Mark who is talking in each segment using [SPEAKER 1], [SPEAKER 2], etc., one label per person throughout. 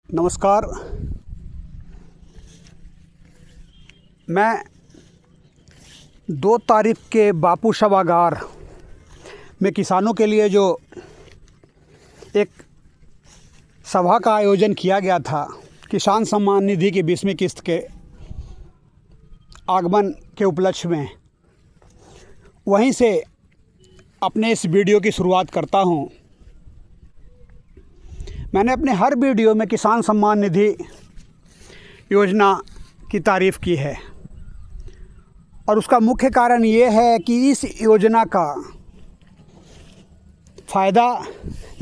[SPEAKER 1] नमस्कार। मैं 2 तारीख के बापू सभागार में किसानों के लिए जो एक सभा का आयोजन किया गया था, किसान सम्मान निधि की 20वीं किस्त के आगमन के उपलक्ष्य में, वहीं से अपने इस वीडियो की शुरुआत करता हूं। मैंने अपने हर वीडियो में किसान सम्मान निधि योजना की तारीफ़ की है और उसका मुख्य कारण ये है कि इस योजना का फ़ायदा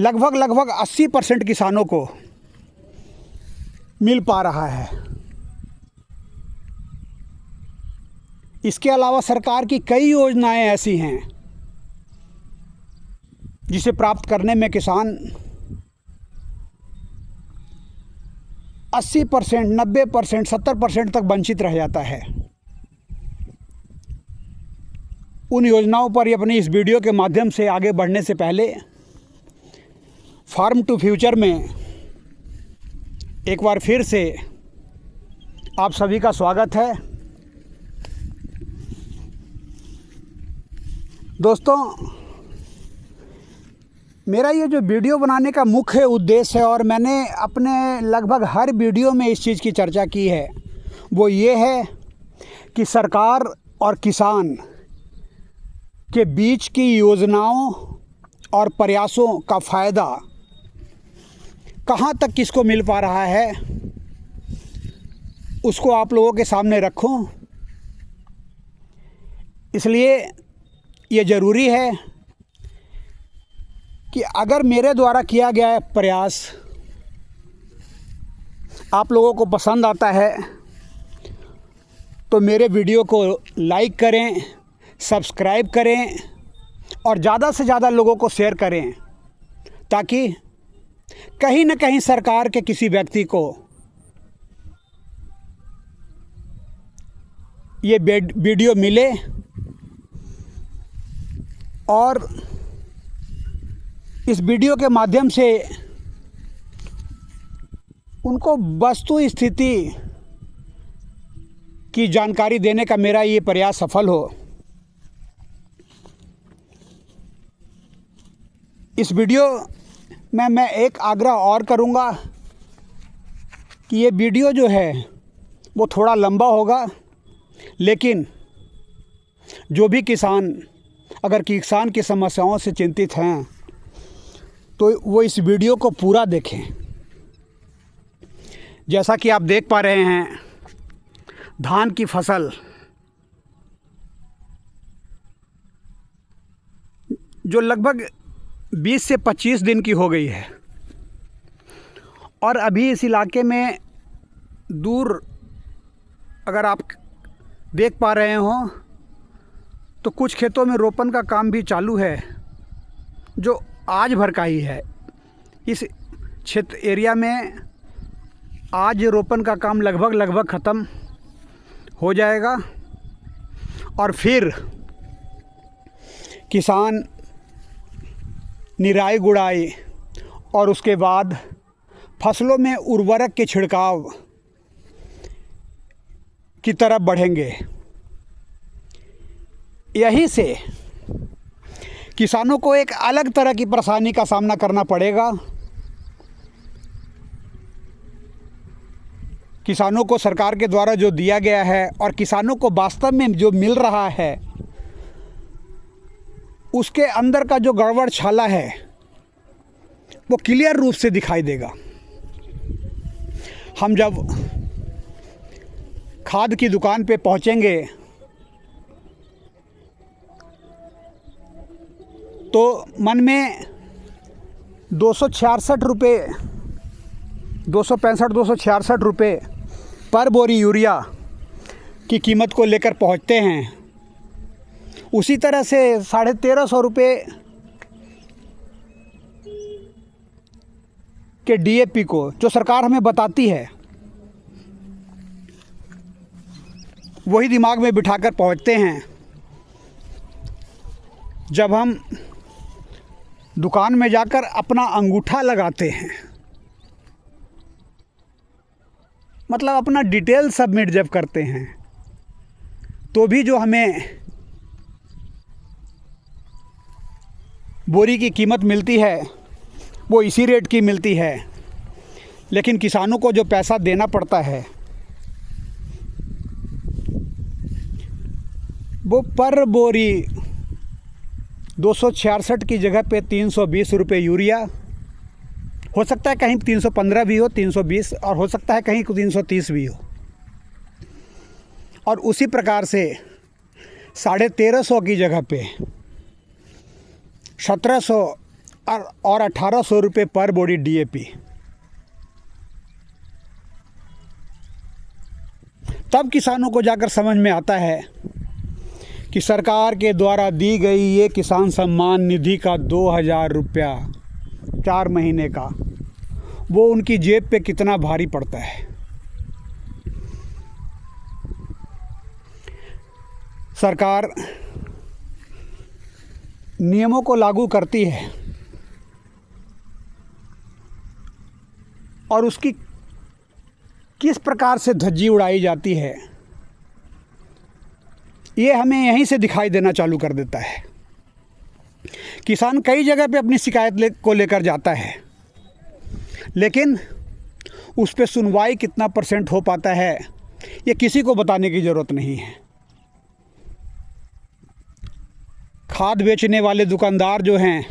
[SPEAKER 1] लगभग 80% किसानों को मिल पा रहा है। इसके अलावा सरकार की कई योजनाएं ऐसी हैं जिसे प्राप्त करने में किसान 80%, 90%, 70% तक वंचित रह जाता है। उन योजनाओं पर अपनी इस वीडियो के माध्यम से आगे बढ़ने से पहले फार्म टू फ्यूचर में एक बार फिर से आप सभी का स्वागत है। दोस्तों, मेरा ये जो वीडियो बनाने का मुख्य उद्देश्य है और मैंने अपने लगभग हर वीडियो में इस चीज़ की चर्चा की है, वो ये है कि सरकार और किसान के बीच की योजनाओं और प्रयासों का फ़ायदा कहाँ तक किसको मिल पा रहा है, उसको आप लोगों के सामने रखूं। इसलिए ये ज़रूरी है कि अगर मेरे द्वारा किया गया प्रयास आप लोगों को पसंद आता है तो मेरे वीडियो को लाइक करें, सब्सक्राइब करें और ज़्यादा से ज़्यादा लोगों को शेयर करें, ताकि कहीं न कहीं सरकार के किसी व्यक्ति को ये वीडियो मिले और इस वीडियो के माध्यम से उनको वस्तु स्थिति की जानकारी देने का मेरा ये प्रयास सफल हो। इस वीडियो में मैं एक आग्रह और करूँगा कि ये वीडियो जो है वो थोड़ा लंबा होगा, लेकिन जो भी किसान अगर किसान की समस्याओं से चिंतित हैं तो वो इस वीडियो को पूरा देखें। जैसा कि आप देख पा रहे हैं, धान की फसल जो लगभग 20 से 25 दिन की हो गई है और अभी इस इलाके में दूर अगर आप देख पा रहे हो तो कुछ खेतों में रोपण का काम भी चालू है, जो आज भर का ही है। इस क्षेत्र एरिया में आज रोपण का काम लगभग ख़त्म हो जाएगा और फिर किसान निराई गुड़ाई और उसके बाद फसलों में उर्वरक के छिड़काव की तरफ बढ़ेंगे। यहीं से किसानों को एक अलग तरह की परेशानी का सामना करना पड़ेगा। किसानों को सरकार के द्वारा जो दिया गया है और किसानों को वास्तव में जो मिल रहा है, उसके अंदर का जो गड़बड़ छाला है वो क्लियर रूप से दिखाई देगा। हम जब खाद की दुकान पे पहुंचेंगे तो मन में 266 रुपये 266 रुपये पर बोरी यूरिया की कीमत को लेकर पहुंचते हैं। उसी तरह से 1350 रुपये के डीएपी को जो सरकार हमें बताती है, वही दिमाग में बिठाकर पहुंचते हैं। जब हम दुकान में जाकर अपना अंगूठा लगाते हैं मतलब अपना डिटेल सबमिट जब करते हैं तो भी जो हमें बोरी की कीमत मिलती है वो इसी रेट की मिलती है, लेकिन किसानों को जो पैसा देना पड़ता है वो पर बोरी 266 की जगह पे 320 रुपये यूरिया, हो सकता है कहीं 315 भी हो, 320, और हो सकता है कहीं 330 भी हो। और उसी प्रकार से 1350 की जगह पे 1700 और 1800 रुपये पर बोरी DAP। तब किसानों को जाकर समझ में आता है कि सरकार के द्वारा दी गई ये किसान सम्मान निधि का 2000 रुपया 4 महीने का, वो उनकी जेब पे कितना भारी पड़ता है। सरकार नियमों को लागू करती है और उसकी किस प्रकार से धज्जी उड़ाई जाती है ये हमें यहीं से दिखाई देना चालू कर देता है। किसान कई जगह पे अपनी शिकायत को लेकर जाता है, लेकिन उस पे सुनवाई कितना % हो पाता है ये किसी को बताने की ज़रूरत नहीं है। खाद बेचने वाले दुकानदार जो हैं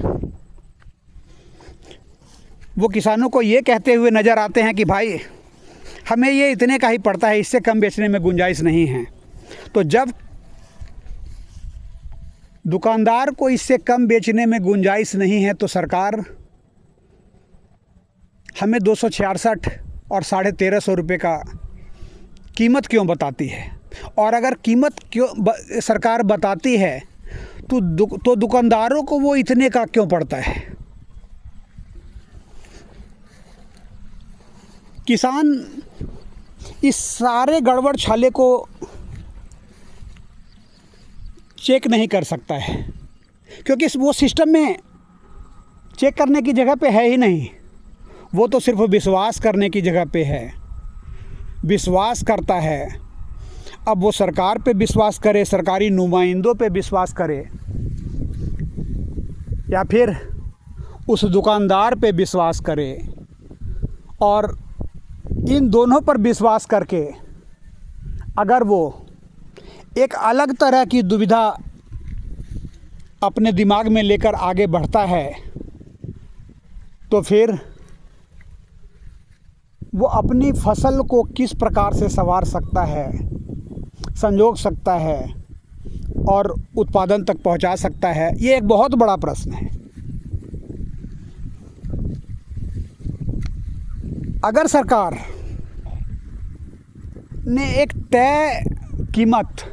[SPEAKER 1] वो किसानों को ये कहते हुए नज़र आते हैं कि भाई हमें ये इतने का ही पड़ता है, इससे कम बेचने में गुंजाइश नहीं है। तो जब दुकानदार को इससे कम बेचने में गुंजाइश नहीं है तो सरकार हमें 266 और 1350 रुपये का कीमत क्यों बताती है? और अगर कीमत क्यों सरकार बताती है तो दुकानदारों को वो इतने का क्यों पड़ता है? किसान इस सारे गड़बड़ छाले को चेक नहीं कर सकता है, क्योंकि वो सिस्टम में चेक करने की जगह पे है ही नहीं। वो तो सिर्फ विश्वास करने की जगह पे है, विश्वास करता है। अब वो सरकार पे विश्वास करे, सरकारी नुमाइंदों पे विश्वास करे, या फिर उस दुकानदार पे विश्वास करे, और इन दोनों पर विश्वास करके अगर वो एक अलग तरह की दुविधा अपने दिमाग में लेकर आगे बढ़ता है तो फिर वो अपनी फसल को किस प्रकार से संवार सकता है, संजोग सकता है और उत्पादन तक पहुंचा सकता है, ये एक बहुत बड़ा प्रश्न है। अगर सरकार ने एक तय कीमत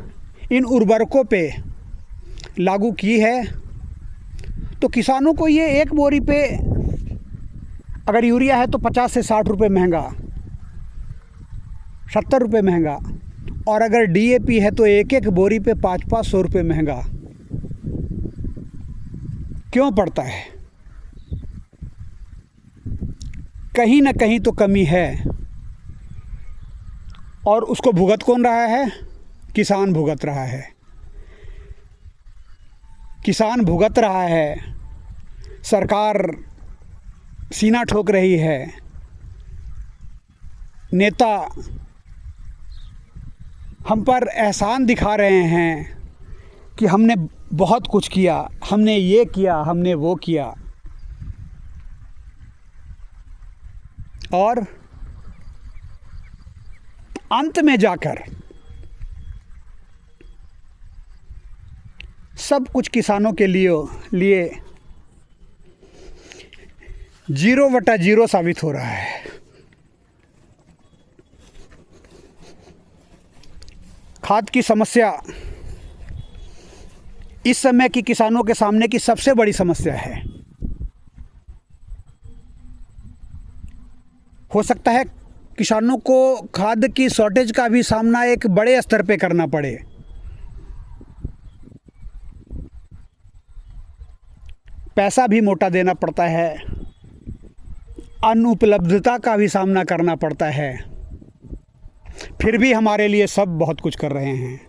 [SPEAKER 1] इन उर्वरकों पे लागू की है तो किसानों को ये एक बोरी पे अगर यूरिया है तो 50 से 60 रुपये महंगा, 70 रुपये महंगा, और अगर DAP है तो एक एक बोरी पे 500-500 रुपये महंगा क्यों पड़ता है? कहीं ना कहीं तो कमी है, और उसको भुगत कौन रहा है? किसान भुगत रहा है। किसान भुगत रहा है, सरकार सीना ठोक रही है, नेता हम पर एहसान दिखा रहे हैं कि हमने बहुत कुछ किया, हमने ये किया, हमने वो किया, और अंत में जाकर सब कुछ किसानों के लिए 0/0 साबित हो रहा है। खाद की समस्या इस समय की किसानों के सामने की सबसे बड़ी समस्या है। हो सकता है किसानों को खाद की शॉर्टेज का भी सामना एक बड़े स्तर पे करना पड़े। पैसा भी मोटा देना पड़ता है, अनुपलब्धता का भी सामना करना पड़ता है, फिर भी हमारे लिए सब बहुत कुछ कर रहे हैं।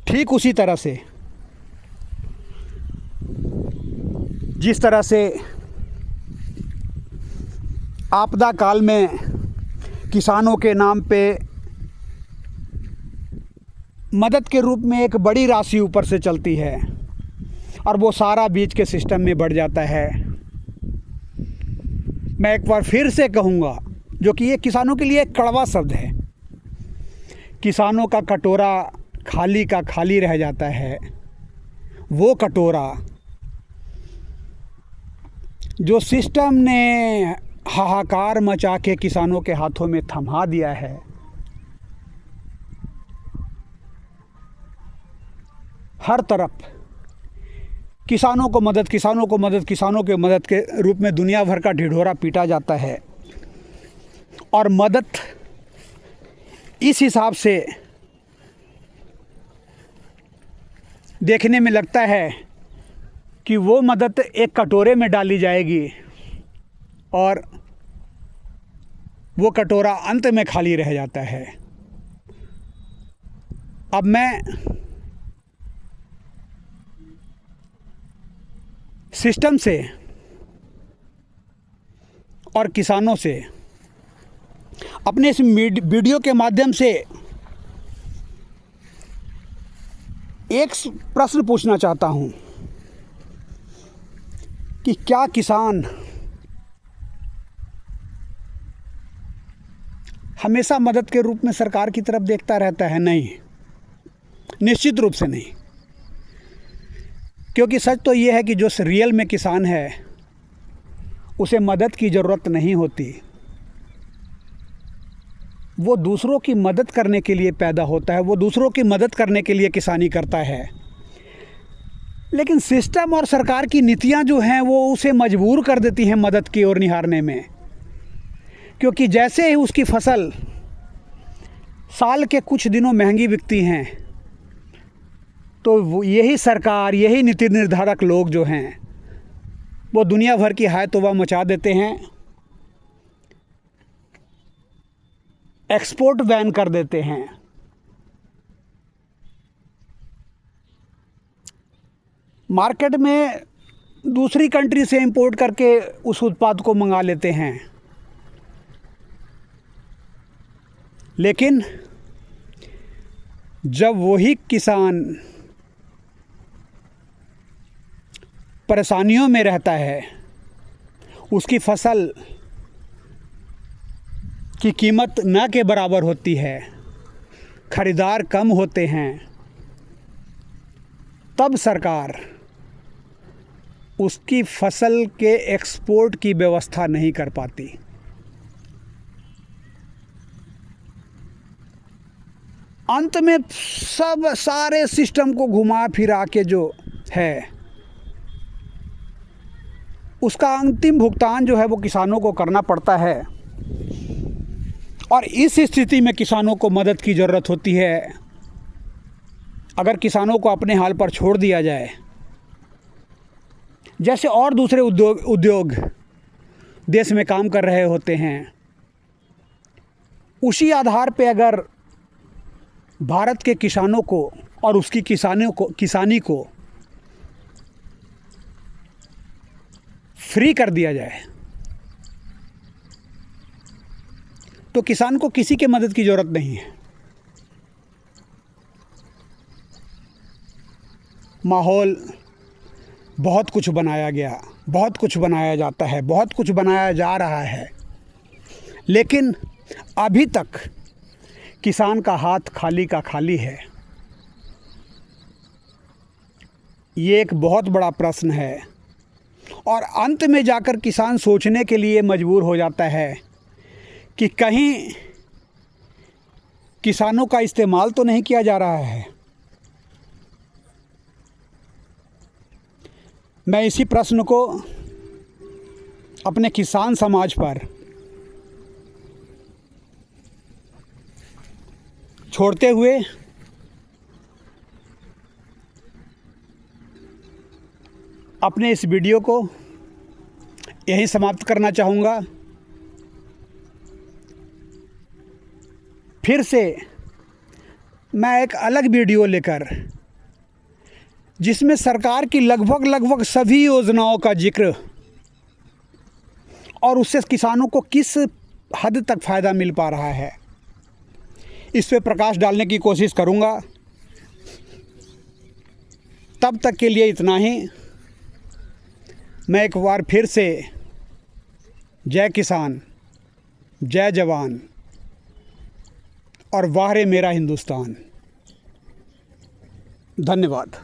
[SPEAKER 1] ठीक उसी तरह से जिस तरह से आपदा काल में किसानों के नाम पे मदद के रूप में एक बड़ी राशि ऊपर से चलती है और वो सारा बीज के सिस्टम में बढ़ जाता है। मैं एक बार फिर से कहूँगा, जो कि ये किसानों के लिए एक कड़वा शब्द है, किसानों का कटोरा खाली का खाली रह जाता है। वो कटोरा जो सिस्टम ने हाहाकार मचा के किसानों के हाथों में थमा दिया है, हर तरफ किसानों को मदद, किसानों को मदद, किसानों के मदद के रूप में दुनिया भर का ढिढोरा पीटा जाता है। और मदद इस हिसाब से देखने में लगता है कि वो मदद एक कटोरे में डाली जाएगी और वो कटोरा अंत में खाली रह जाता है। अब मैं सिस्टम से और किसानों से अपने इस वीडियो के माध्यम से एक प्रश्न पूछना चाहता हूं कि क्या किसान हमेशा मदद के रूप में सरकार की तरफ देखता रहता है? नहीं, निश्चित रूप से नहीं। क्योंकि सच तो ये है कि जो रियल में किसान है उसे मदद की ज़रूरत नहीं होती, वो दूसरों की मदद करने के लिए पैदा होता है, वो दूसरों की मदद करने के लिए किसानी करता है। लेकिन सिस्टम और सरकार की नीतियां जो हैं वो उसे मजबूर कर देती हैं मदद की ओर निहारने में। क्योंकि जैसे ही उसकी फसल साल के कुछ दिनों महंगी बिकती हैं तो यही सरकार, यही नीति निर्धारक लोग जो हैं वो दुनिया भर की हाय तौबा मचा देते हैं, एक्सपोर्ट बैन कर देते हैं। मार्केट में दूसरी कंट्री से इंपोर्ट करके उस उत्पाद को मंगा लेते हैं। लेकिन जब वही किसान परेशानियों में रहता है, उसकी फसल की कीमत न के बराबर होती है, खरीदार कम होते हैं, तब सरकार उसकी फसल के एक्सपोर्ट की व्यवस्था नहीं कर पाती। अंत में सब सारे सिस्टम को घुमा फिरा के जो है उसका अंतिम भुगतान जो है वो किसानों को करना पड़ता है। और इस स्थिति में किसानों को मदद की ज़रूरत होती है। अगर किसानों को अपने हाल पर छोड़ दिया जाए, जैसे और दूसरे उद्योग देश में काम कर रहे होते हैं, उसी आधार पे अगर भारत के किसानों को और उसकी किसानी को फ्री कर दिया जाए तो किसान को किसी के मदद की ज़रूरत नहीं है। माहौल बहुत कुछ बनाया गया, बहुत कुछ बनाया जाता है, बहुत कुछ बनाया जा रहा है, लेकिन अभी तक किसान का हाथ खाली का खाली है। ये एक बहुत बड़ा प्रश्न है और अंत में जाकर किसान सोचने के लिए मजबूर हो जाता है कि कहीं किसानों का इस्तेमाल तो नहीं किया जा रहा है। मैं इसी प्रश्न को अपने किसान समाज पर छोड़ते हुए अपने इस वीडियो को यहीं समाप्त करना चाहूँगा। फिर से मैं एक अलग वीडियो लेकर, जिसमें सरकार की लगभग सभी योजनाओं का जिक्र और उससे किसानों को किस हद तक फ़ायदा मिल पा रहा है, इस पे प्रकाश डालने की कोशिश करूँगा। तब तक के लिए इतना ही। मैं एक बार फिर से जय किसान, जय जवान और वाह रे मेरा हिंदुस्तान। धन्यवाद।